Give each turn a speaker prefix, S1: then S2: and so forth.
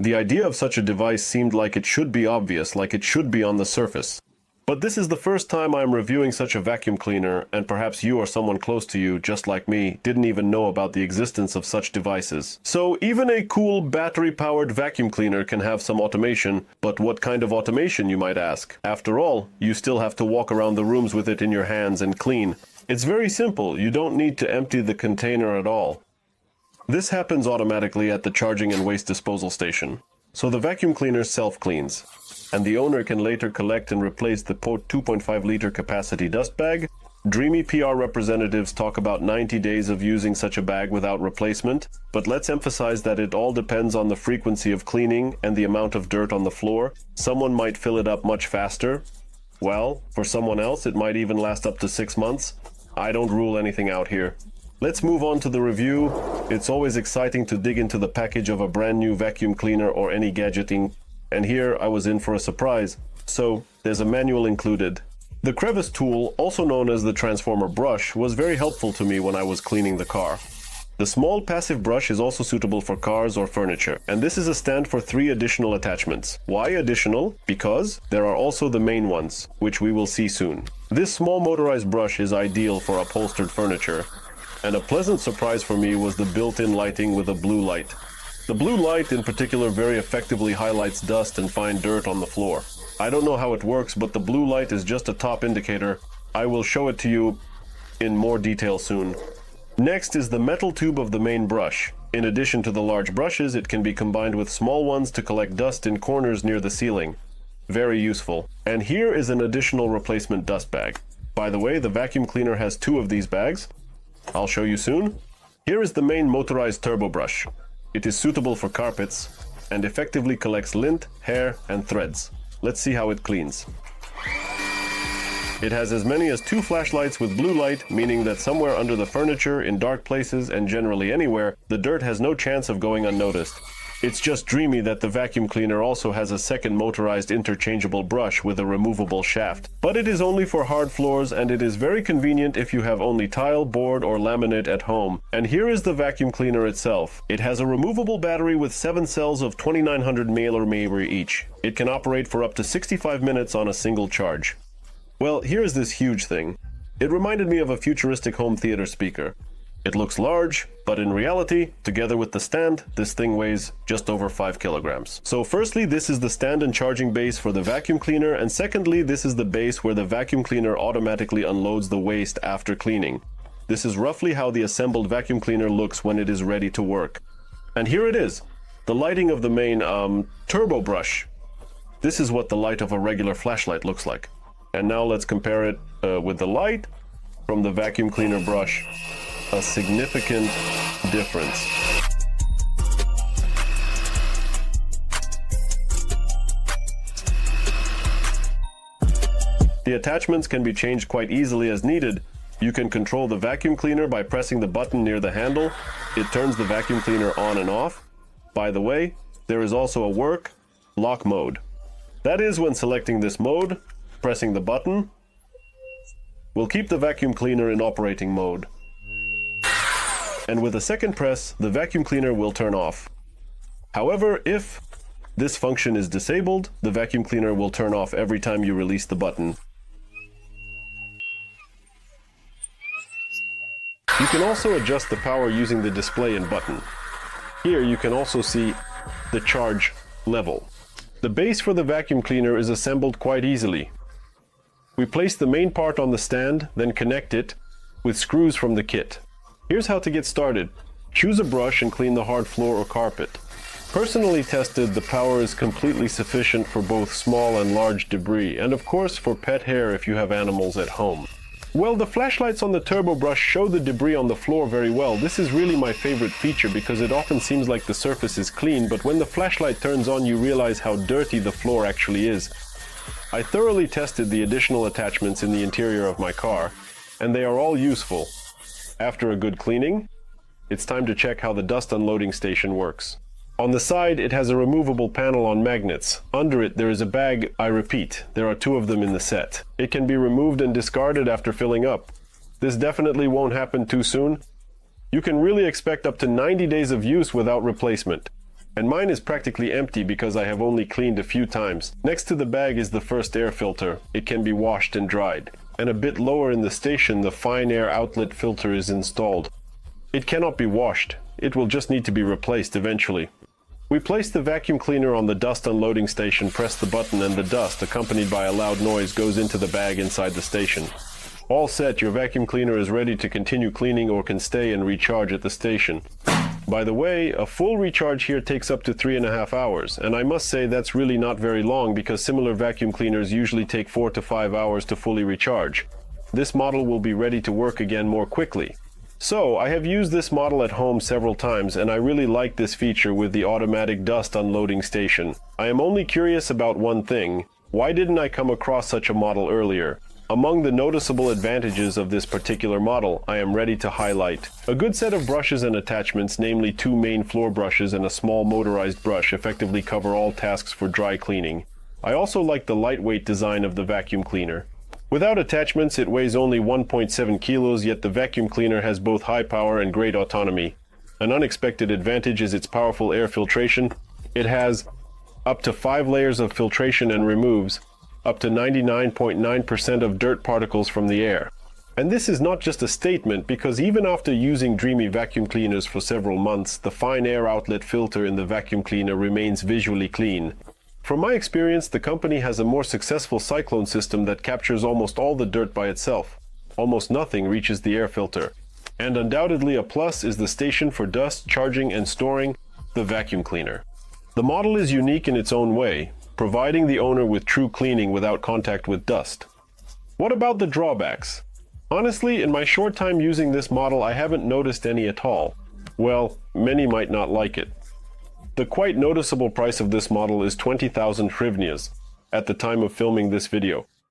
S1: The idea of such a device seemed like it should be obvious, like it should be on the surface. But this is the first time I am reviewing such a vacuum cleaner, and perhaps you or someone close to you, just like me, didn't even know about the existence of such devices. So even a cool battery-powered vacuum cleaner can have some automation, but what kind of automation, you might ask? After all, you still have to walk around the rooms with it in your hands and clean. It's very simple, you don't need to empty the container at all. This happens automatically at the charging and waste disposal station. So the vacuum cleaner self-cleans, and the owner can later collect and replace the 2.5-liter capacity dust bag. Dreame PR representatives talk about 90 days of using such a bag without replacement, but let's emphasize that it all depends on the frequency of cleaning and the amount of dirt on the floor. Someone might fill it up much faster. Well, for someone else, it might even last up to 6 months. I don't rule anything out here. Let's move on to the review. It's always exciting to dig into the package of a brand new vacuum cleaner or any gadgeting. And here I was in for a surprise. So there's a manual included. The crevice tool, also known as the transformer brush, was very helpful to me when I was cleaning the car. The small passive brush is also suitable for cars or furniture, and this is a stand for 3 additional attachments. Why additional? Because there are also the main ones, which we will see soon. This small motorized brush is ideal for upholstered furniture, and a pleasant surprise for me was the built-in lighting with a blue light. The blue light in particular very effectively highlights dust and fine dirt on the floor. I don't know how it works, but the blue light is just a top indicator. I will show it to you in more detail soon. Next is the metal tube of the main brush. In addition to the large brushes, it can be combined with small ones to collect dust in corners near the ceiling. Very useful. And here is an additional replacement dust bag. By the way, the vacuum cleaner has 2 of these bags. I'll show you soon. Here is the main motorized turbo brush. It is suitable for carpets and effectively collects lint, hair, and threads. Let's see how it cleans. It has as many as 2 flashlights with blue light, meaning that somewhere under the furniture, in dark places, and generally anywhere, the dirt has no chance of going unnoticed. It's just dreamy that the vacuum cleaner also has a second motorized interchangeable brush with a removable shaft. But it is only for hard floors, and it is very convenient if you have only tile, board, or laminate at home. And here is the vacuum cleaner itself. It has a removable battery with 7 cells of 2900 mAh each. It can operate for up to 65 minutes on a single charge. Well, here's this huge thing. It reminded me of a futuristic home theater speaker. It looks large, but in reality, together with the stand, this thing weighs just over 5 kilograms. So firstly, this is the stand and charging base for the vacuum cleaner, and secondly, this is the base where the vacuum cleaner automatically unloads the waste after cleaning. This is roughly how the assembled vacuum cleaner looks when it is ready to work. And here it is, the lighting of the main turbo brush. This is what the light of a regular flashlight looks like. And now let's compare it with the light from the vacuum cleaner brush. A significant difference. The attachments can be changed quite easily as needed. You can control the vacuum cleaner by pressing the button near the handle. It turns the vacuum cleaner on and off. By the way, there is also a lock mode. That is, when selecting this mode, pressing the button will keep the vacuum cleaner in operating mode. And with a second press, the vacuum cleaner will turn off. However, if this function is disabled, the vacuum cleaner will turn off every time you release the button. You can also adjust the power using the display and button. Here you can also see the charge level. The base for the vacuum cleaner is assembled quite easily. We place the main part on the stand, then connect it with screws from the kit. Here's how to get started. Choose a brush and clean the hard floor or carpet. Personally tested, the power is completely sufficient for both small and large debris, and of course for pet hair if you have animals at home. Well, the flashlights on the turbo brush show the debris on the floor very well. This is really my favorite feature because it often seems like the surface is clean, but when the flashlight turns on you realize how dirty the floor actually is. I thoroughly tested the additional attachments in the interior of my car, and they are all useful. After a good cleaning, it's time to check how the dust unloading station works. On the side, it has a removable panel on magnets. Under it, there is a bag. I repeat, there are 2 of them in the set. It can be removed and discarded after filling up. This definitely won't happen too soon. You can really expect up to 90 days of use without replacement. And mine is practically empty because I have only cleaned a few times. Next to the bag is the first air filter. It can be washed and dried. And a bit lower in the station, the fine air outlet filter is installed. It cannot be washed. It will just need to be replaced eventually. We place the vacuum cleaner on the dust unloading station, press the button, and the dust, accompanied by a loud noise, goes into the bag inside the station. All set, your vacuum cleaner is ready to continue cleaning or can stay and recharge at the station. By the way, a full recharge here takes up to 3.5 hours, and I must say that's really not very long because similar vacuum cleaners usually take 4 to 5 hours to fully recharge. This model will be ready to work again more quickly. So, I have used this model at home several times and I really like this feature with the automatic dust unloading station. I am only curious about one thing. Why didn't I come across such a model earlier? Among the noticeable advantages of this particular model, I am ready to highlight a good set of brushes and attachments, namely 2 main floor brushes and a small motorized brush, effectively cover all tasks for dry cleaning. I also like the lightweight design of the vacuum cleaner. Without attachments, it weighs only 1.7 kilos, yet the vacuum cleaner has both high power and great autonomy. An unexpected advantage is its powerful air filtration. It has up to 5 layers of filtration and removes up to 99.9% of dirt particles from the air. And this is not just a statement, because even after using Dreame vacuum cleaners for several months, the fine air outlet filter in the vacuum cleaner remains visually clean. From my experience, the company has a more successful cyclone system that captures almost all the dirt by itself. Almost nothing reaches the air filter. And undoubtedly a plus is the station for dust, charging, and storing the vacuum cleaner. The model is unique in its own way, providing the owner with true cleaning without contact with dust. What about the drawbacks? Honestly, in my short time using this model, I haven't noticed any at all. Well, many might not like it. The quite noticeable price of this model is 20,000 hryvnias at the time of filming this video.